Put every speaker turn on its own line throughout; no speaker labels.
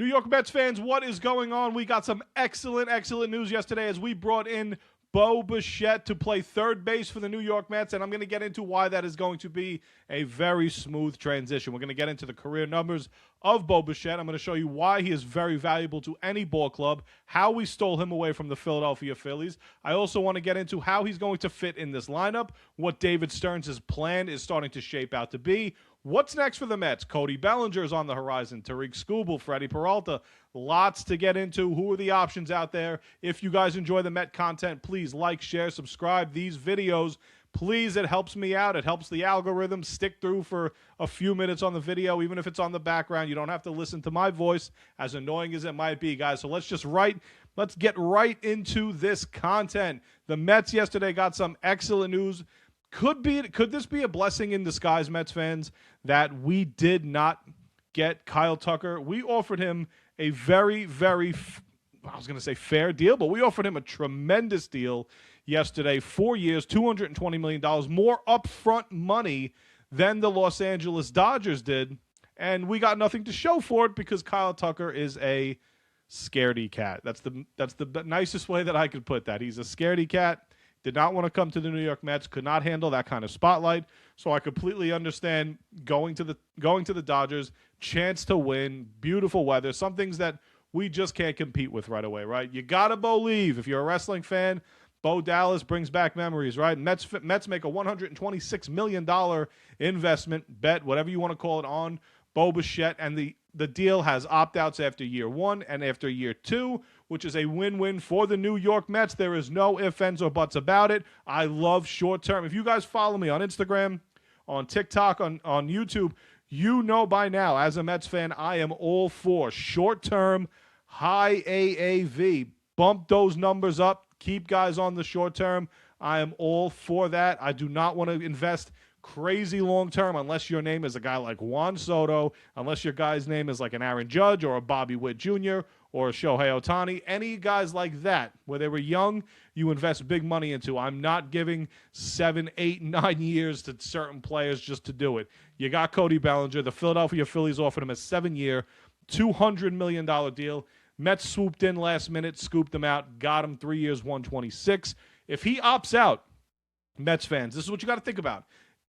New York Mets fans, what is going on? We got some excellent news yesterday as we brought in Bo Bichette to play third base for the New York Mets, and I'm going to get into why that is going to be a very smooth transition. We're going to get into the career numbers of Bo Bichette. I'm going to show you why he is very valuable to any ball club, how we stole him away from the Philadelphia Phillies. I also want to get into how he's going to fit in this lineup, what David Stearns' plan is starting to shape out to be. What's next for the Mets? Cody Bellinger is on the horizon. Tariq Skubal, Freddie Peralta. Lots to get into. Who are the options out there? If you guys enjoy the Met content, please like, share, subscribe these videos. Please, it helps me out. It helps the algorithm stick through for a few minutes on the video, even if it's on the background. You don't have to listen to my voice, as annoying as it might be, guys. So let's get right into this content. The Mets yesterday got some excellent news. Could this be a blessing in disguise, Mets fans, that we did not get Kyle Tucker? We offered him a very, very, I was going to say fair deal, but we offered him a tremendous deal yesterday. 4 years, $220 million, more upfront money than the Los Angeles Dodgers did, and we got nothing to show for it because Kyle Tucker is a scaredy cat. That's the nicest way that I could put that. He's a scaredy cat. Did not want to come to the New York Mets, could not handle that kind of spotlight. So I completely understand going to the Dodgers, chance to win, beautiful weather, some things that we just can't compete with right away, right? You got to believe. If you're a wrestling fan, Bo Dallas brings back memories, right? Mets make a $126 million investment, bet, whatever you want to call it, on Bo Bichette, and the deal has opt-outs after year 1 and after year 2, which is a win-win for the New York Mets. There is no ifs, ands, or buts about it. I love short-term. If you guys follow me on Instagram, on TikTok, on YouTube, you know by now, as a Mets fan, I am all for short-term, high AAV. Bump those numbers up. Keep guys on the short-term. I am all for that. I do not want to invest crazy long-term unless your name is a guy like Juan Soto, unless your guy's name is like an Aaron Judge or a Bobby Witt Jr. or a Shohei Ohtani. Any guys like that, where they were young, you invest big money into. I'm not giving 7, 8, 9 years to certain players just to do it. You got Cody Bellinger. The Philadelphia Phillies offered him a 7-year, $200 million deal. Mets swooped in last minute, scooped him out, got him 3 years, $126. If he opts out, Mets fans, this is what you got to think about.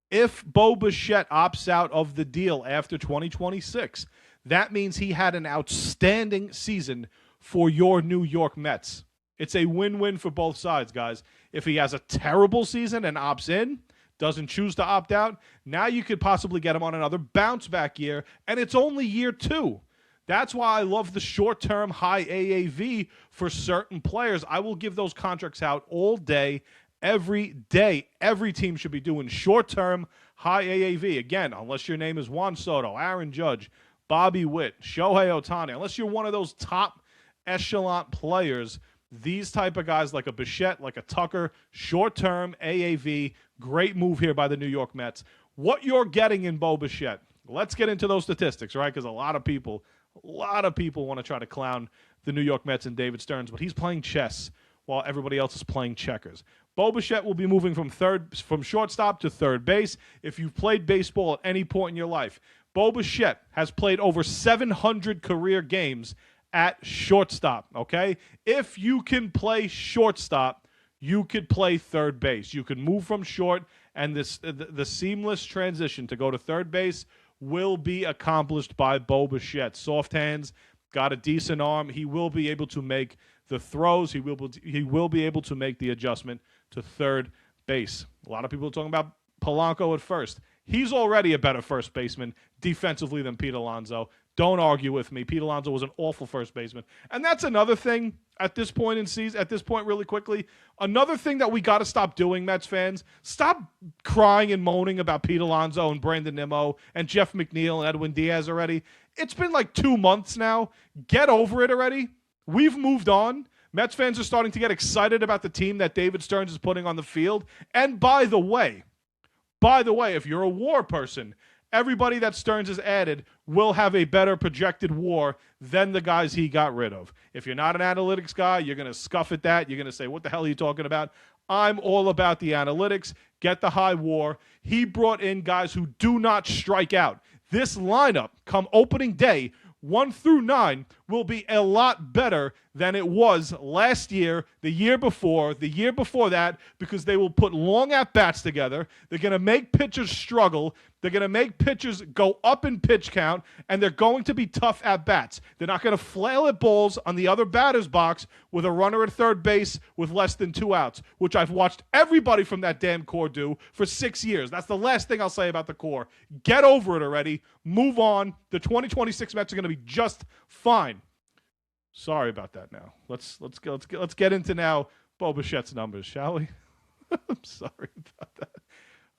If Bo Bichette opts out of the deal after 2026, that means he had an outstanding season for your New York Mets. It's a win-win for both sides, guys. If he has a terrible season and opts in, doesn't choose to opt out, now you could possibly get him on another bounce-back year, and it's only year 2. That's why I love the short-term high AAV for certain players. I will give those contracts out all day, every day. Every team should be doing short-term high AAV. Again, unless your name is Juan Soto, Aaron Judge, Bobby Witt, Shohei Ohtani, unless you're one of those top echelon players, these type of guys like a Bichette, like a Tucker, short-term AAV, great move here by the New York Mets. What you're getting in Bo Bichette, let's get into those statistics, right? Because a lot of people want to try to clown the New York Mets and David Stearns, but he's playing chess while everybody else is playing checkers. Bo Bichette will be moving from shortstop to third base. If you've played baseball at any point in your life, Bo Bichette has played over 700 career games at shortstop, okay? If you can play shortstop, you could play third base. You can move from short, and the seamless transition to go to third base will be accomplished by Bo Bichette. Soft hands, got a decent arm. He will be able to make the throws. He will be able to make the adjustment to third base. A lot of people are talking about Polanco at first. He's already a better first baseman defensively than Pete Alonso. Don't argue with me. Pete Alonso was an awful first baseman. And that's another thing at this point in season, at this point really quickly, another thing that we got to stop doing, Mets fans, stop crying and moaning about Pete Alonso and Brandon Nimmo and Jeff McNeil and Edwin Diaz already. It's been like 2 months now. Get over it already. We've moved on. Mets fans are starting to get excited about the team that David Stearns is putting on the field. And by the way, if you're a WAR person, everybody that Stearns has added will have a better projected WAR than the guys he got rid of. If you're not an analytics guy, you're going to scuff at that. You're going to say, what the hell are you talking about? I'm all about the analytics. Get the high WAR. He brought in guys who do not strike out. This lineup, come opening day, 1 through 9 will be a lot better than it was last year, the year before that, because they will put long at-bats together. They're going to make pitchers struggle. They're going to make pitchers go up in pitch count, and they're going to be tough at-bats. They're not going to flail at balls on the other batter's box with a runner at third base with less than 2 outs, which I've watched everybody from that damn core do for 6 years. That's the last thing I'll say about the core. Get over it already. Move on. The 2026 Mets are going to be just fine. Sorry about that. Now let's get into now Bo Bichette's numbers, shall we? I'm sorry about that.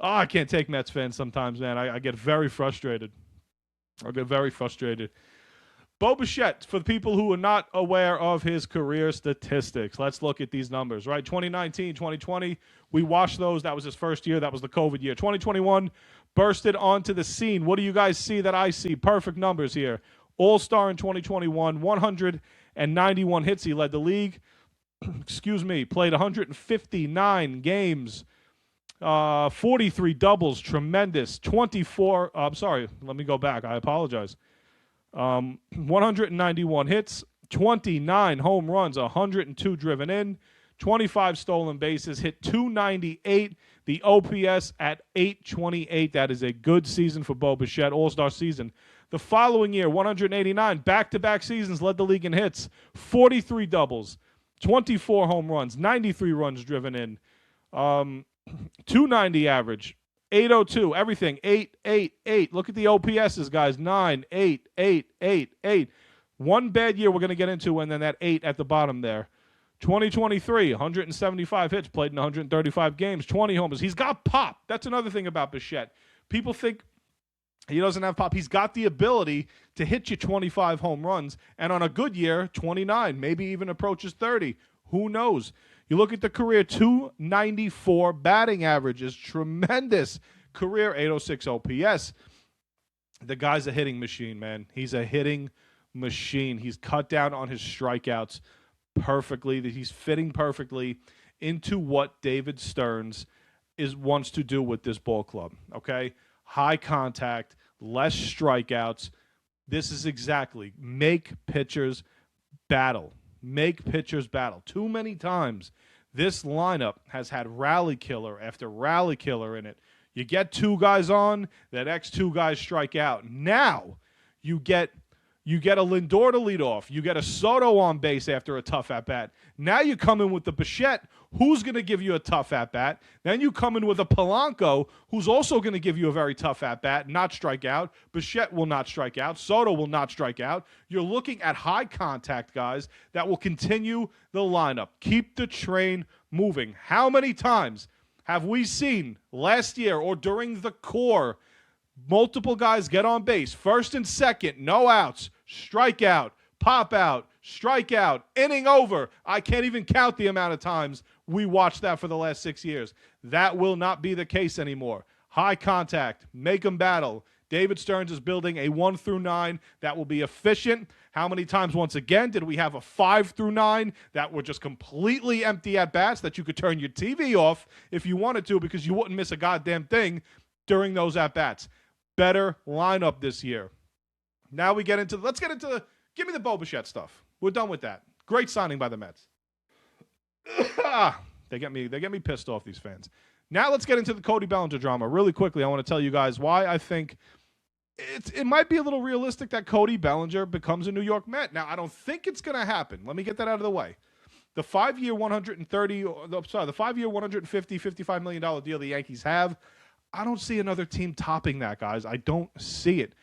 Oh, I can't take Mets fans sometimes, man. I get very frustrated. Bo Bichette, for the people who are not aware of his career statistics, let's look at these numbers, right? 2019, 2020, we watched those. That was his first year. That was the COVID year. 2021, bursted onto the scene. What do you guys see that I see? Perfect numbers here. All-star in 2021, 191 hits. He led the league. Played 159 games. 43 doubles, tremendous. 24, let me go back. I apologize. 191 hits, 29 home runs, 102 driven in, 25 stolen bases, hit 298. The OPS at 828. That is a good season for Bo Bichette, all-star season. The following year, 189, back-to-back seasons, led the league in hits, 43 doubles, 24 home runs, 93 runs driven in, 290 average, 802, everything, 888. Look at the OPSs, guys, 9, 8, 8, 8, 8. One bad year we're going to get into, and then that 8 at the bottom there. 2023, 175 hits, played in 135 games, 20 homers. He's got pop. That's another thing about Bichette. People think he doesn't have pop. He's got the ability to hit you 25 home runs, and on a good year, 29, maybe even approaches 30. Who knows? You look at the career, 294 batting average is tremendous. Career 806 OPS. The guy's a hitting machine, man. He's a hitting machine. He's cut down on his strikeouts perfectly. He's fitting perfectly into what David Stearns wants to do with this ball club. Okay? High contact, less strikeouts. This is exactly make pitchers battle. Make pitchers battle. Too many times this lineup has had rally killer after rally killer in it. You get 2 guys on, that next 2 guys strike out. Now you get a Lindor to lead off. You get a Soto on base after a tough at-bat. Now you come in with the Bichette, who's going to give you a tough at-bat. Then you come in with a Polanco, who's also going to give you a very tough at-bat, not strike out. Bichette will not strike out. Soto will not strike out. You're looking at high contact guys that will continue the lineup. Keep the train moving. How many times have we seen last year or during the core multiple guys get on base, first and second, no outs, strike out, pop out, strike out, inning over? I can't even count the amount of times we watched that for the last 6 years. That will not be the case anymore. High contact, make them battle. David Stearns is building a 1 through 9 that will be efficient. How many times, once again, did we have a 5 through 9 that were just completely empty at-bats that you could turn your TV off if you wanted to because you wouldn't miss a goddamn thing during those at-bats? Better lineup this year. Now we get into, give me the Bo Bichette stuff. We're done with that. Great signing by the Mets. They get me pissed off, these fans. Now let's get into the Cody Bellinger drama. Really quickly, I want to tell you guys why I think it might be a little realistic that Cody Bellinger becomes a New York Met. Now, I don't think it's going to happen. Let me get that out of the way. The 5-year $150, $55 million deal the Yankees have, I don't see another team topping that, guys. I don't see it.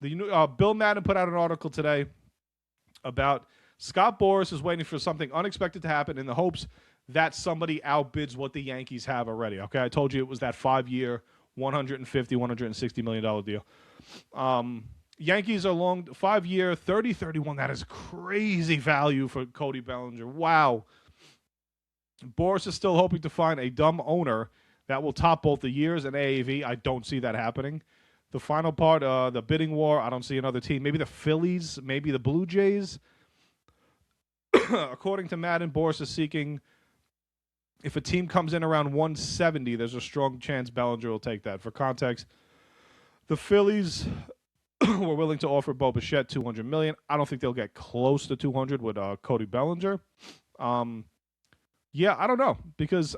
Bill Madden put out an article today about Scott Boras is waiting for something unexpected to happen in the hopes that somebody outbids what the Yankees have already. Okay, I told you it was that 5-year, $160 million deal. Yankees are long 5-year, 30-31. That is crazy value for Cody Bellinger. Wow. Boras is still hoping to find a dumb owner that will top both the years and AAV. I don't see that happening. The final part, the bidding war, I don't see another team. Maybe the Phillies, maybe the Blue Jays. According to Madden, Boras is seeking, if a team comes in around 170, there's a strong chance Bellinger will take that. For context, the Phillies were willing to offer Bo Bichette $200 million. I don't think they'll get close to 200 with Cody Bellinger. Yeah, I don't know, because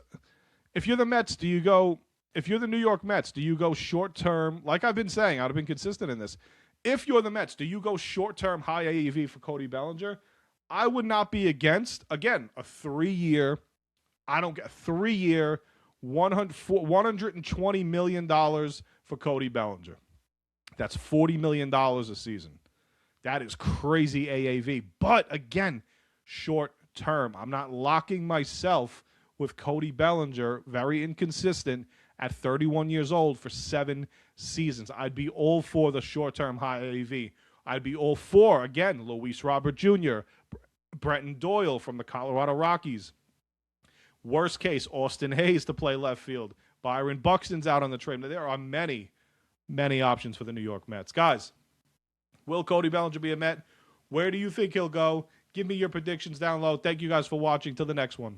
if you're the Mets, do you go? If you're the New York Mets, do you go short term? Like I've been saying, I've been consistent in this. If you're the Mets, do you go short term high AAV for Cody Bellinger? I would not be against, again, a 3-year. I don't get 3-year, $120 million for Cody Bellinger. That's $40 million a season. That is crazy AAV. But again, short term. I'm not locking myself with Cody Bellinger, very inconsistent, at 31 years old for 7 seasons. I'd be all for the short-term high AAV. I'd be all for, again, Luis Robert Jr., Brenton Doyle from the Colorado Rockies. Worst case, Austin Hayes to play left field. Byron Buxton's out on the trade. There are many, many options for the New York Mets. Guys, will Cody Bellinger be a Met? Where do you think he'll go? Give me your predictions down low. Thank you guys for watching. Till the next one.